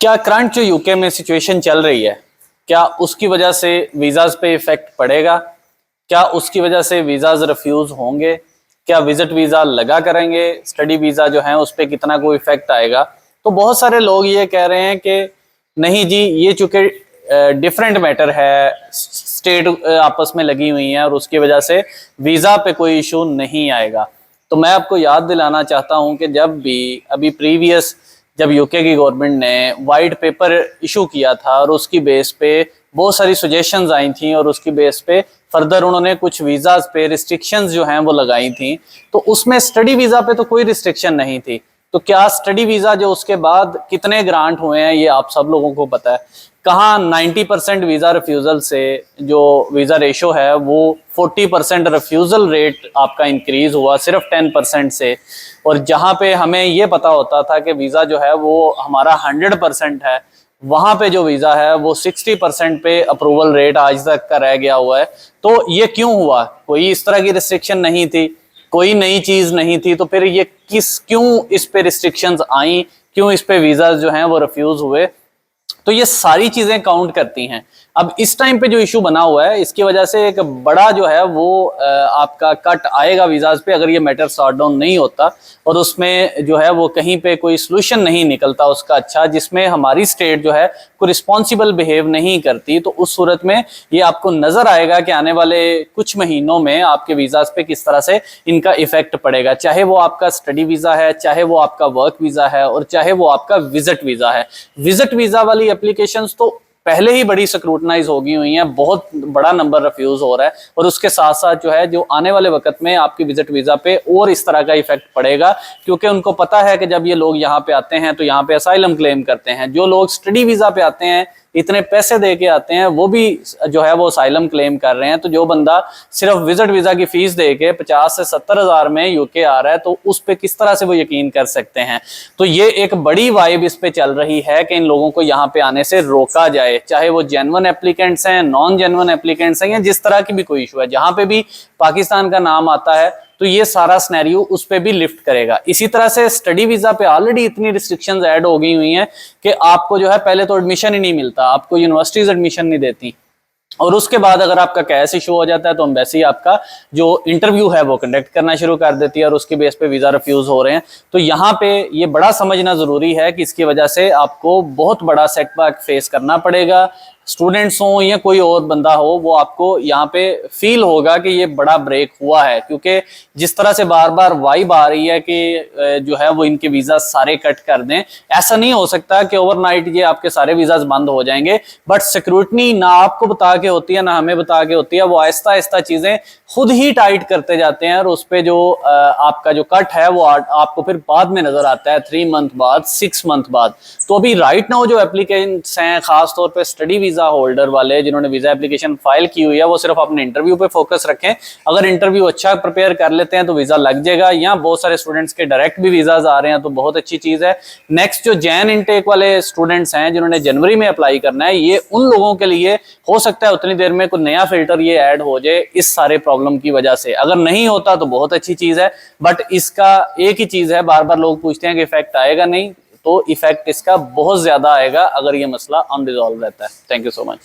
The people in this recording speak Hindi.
क्या करंट जो यूके में सिचुएशन चल रही है, क्या उसकी वजह से वीज़ाज़ पे इफेक्ट पड़ेगा? क्या उसकी वजह से वीज़ाज़ रिफ्यूज़ होंगे? क्या विजिट वीज़ा लगा करेंगे? स्टडी वीज़ा जो है उस पर कितना कोई इफेक्ट आएगा? तो बहुत सारे लोग ये कह रहे हैं कि नहीं जी, ये चूंकि डिफरेंट मैटर है, स्टेट आपस में लगी हुई है और उसकी वजह से वीज़ा पे कोई इशू नहीं आएगा। तो मैं आपको याद दिलाना चाहता हूं कि जब भी अभी प्रीवियस जब यूके की गवर्नमेंट ने वाइट पेपर इशू किया था और उसकी बेस पे बहुत सारी सजेशंस आई थी और उसकी बेस पे फर्दर उन्होंने कुछ वीज़ाज पे रिस्ट्रिक्शंस जो हैं वो लगाई थी, तो उसमें स्टडी वीज़ा पे तो कोई रिस्ट्रिक्शन नहीं थी। तो क्या स्टडी वीज़ा जो उसके बाद कितने ग्रांट हुए हैं ये आप सब लोगों को पता है। कहाँ 90% वीज़ा रिफ्यूज़ल से जो वीज़ा रेशो है वो 40% रिफ्यूज़ल रेट आपका इंक्रीज हुआ सिर्फ 10% से। और जहाँ पे हमें ये पता होता था कि वीज़ा जो है वो हमारा 100% है, वहां पे जो वीज़ा है वो 60% पे अप्रूवल रेट आज तक का रह गया हुआ है। तो ये क्यों हुआ? कोई इस तरह की रिस्ट्रिक्शन नहीं थी, कोई नई चीज नहीं थी, तो फिर ये क्यों इस पे रिस्ट्रिक्शंस आई, क्यों इस पे वीज़ा जो हैं वो रिफ्यूज हुए? तो ये सारी चीजें काउंट करती हैं। अब इस टाइम पे जो इशू बना हुआ है इसकी वजह से एक बड़ा जो है वो आपका कट आएगा वीज़ाज पे, अगर ये मैटर सॉर्ट डाउन नहीं होता और उसमें जो है वो कहीं पे कोई सोल्यूशन नहीं निकलता उसका अच्छा, जिसमें हमारी स्टेट जो है कोई रिस्पॉन्सिबल बिहेव नहीं करती। तो उस सूरत में ये आपको नजर आएगा कि आने वाले कुछ महीनों में आपके वीज़ाज पे किस तरह से इनका इफेक्ट पड़ेगा, चाहे वो आपका स्टडी वीज़ा है, चाहे वो आपका वर्क वीज़ा है और चाहे वो आपका विजिट वीज़ा है। विजिट वीज़ा वाली एप्लीकेशंस तो पहले ही बड़ी स्क्रूटनाइज हो गई हुई हैं, बहुत बड़ा नंबर रिफ्यूज हो रहा है और उसके साथ साथ जो है जो आने वाले वक्त में आपकी विजिट वीज़ा पे और इस तरह का इफेक्ट पड़ेगा, क्योंकि उनको पता है कि जब ये लोग यहाँ पे आते हैं तो यहाँ पे असाइलम क्लेम करते हैं। जो लोग स्टडी वीज़ा पे आते हैं, इतने पैसे दे के आते हैं, वो भी जो है वो असाइलम क्लेम कर रहे हैं। तो जो बंदा सिर्फ विजिट वीज़ा की फीस दे के 50 से 70 हज़ार में यूके आ रहा है तो उस पर किस तरह से वो यकीन कर सकते हैं? तो ये एक बड़ी वाइब इस पे चल रही है कि इन लोगों को यहाँ पे आने से रोका जाए, चाहे वो जेन्युइन एप्लीकेंट्स हैं, नॉन जेन्युइन एप्लीकेंट्स हैं, या जिस तरह की भी कोई इशू है, जहां पे भी पाकिस्तान का नाम आता है तो ये सारा स्नैरियो उस पे भी लिफ्ट करेगा। इसी तरह से स्टडी वीज़ा पे ऑलरेडी इतनी रिस्ट्रिक्शंस ऐड हो गई हुई हैं कि आपको जो है पहले तो एडमिशन ही नहीं मिलता, आपको यूनिवर्सिटीज एडमिशन नहीं देती, और उसके बाद अगर आपका कैश इशू हो जाता है तो एम्बेसी आपका जो इंटरव्यू है वो कंडक्ट करना शुरू कर देती है और उसके बेस पे वीज़ा रिफ्यूज हो रहे हैं। तो यहाँ पे ये बड़ा समझना ज़रूरी है कि इसकी वजह से आपको बहुत बड़ा सेटबैक फेस करना पड़ेगा। स्टूडेंट्स हो या कोई और बंदा हो, वो आपको यहाँ पे फील होगा कि ये बड़ा ब्रेक हुआ है, क्योंकि जिस तरह से बार बार वाइब आ रही है कि जो है वो इनके वीज़ा सारे कट कर दें, ऐसा नहीं हो सकता कि ओवरनाइट ये आपके सारे वीज़ाज बंद हो जाएंगे। बट सिक्योरिटी ना आपको बता के होती है ना हमें बता के होती है, वो आहिस्ता आहिस्ता चीज़ें खुद ही टाइट करते जाते हैं और उस पर जो आपका जो कट है वो आपको फिर बाद में नजर आता है 3 मंथ बाद, 6 मंथ बाद। तो अभी राइट नाउ जो एप्लीकेंट्स हैं, खासतौर पर स्टडी वीज़ा होल्डर वाले जिन्होंने वीज़ा एप्लीकेशन फाइल की हुई है, वो सिर्फ अपने इंटरव्यू पे फोकस रखें। अगर इंटरव्यू अच्छा प्रिपेयर कर लेते हैं तो वीज़ा लग जाएगा। यहाँ बहुत सारे स्टूडेंट्स के डायरेक्ट भी वीज़ाज आ रहे हैं तो बहुत अच्छी चीज़ है। नेक्स्ट जो जैन इनटेक वाले स्टूडेंट्स हैं जिन्होंने जनवरी में अप्लाई करना है, ये उन लोगों के लिए हो सकता है उतनी देर में कोई नया फिल्टर ये ऐड हो जाए इस सारे प्रॉब्लम की वजह से। अगर नहीं होता तो बहुत अच्छी चीज़ है, बट इसका एक ही चीज़ है, बार बार लोग पूछते हैं कि इफेक्ट आएगा, नहीं तो इफेक्ट इसका बहुत ज्यादा आएगा अगर ये मसला अनरिजॉल्व रहता है। Thank you so much.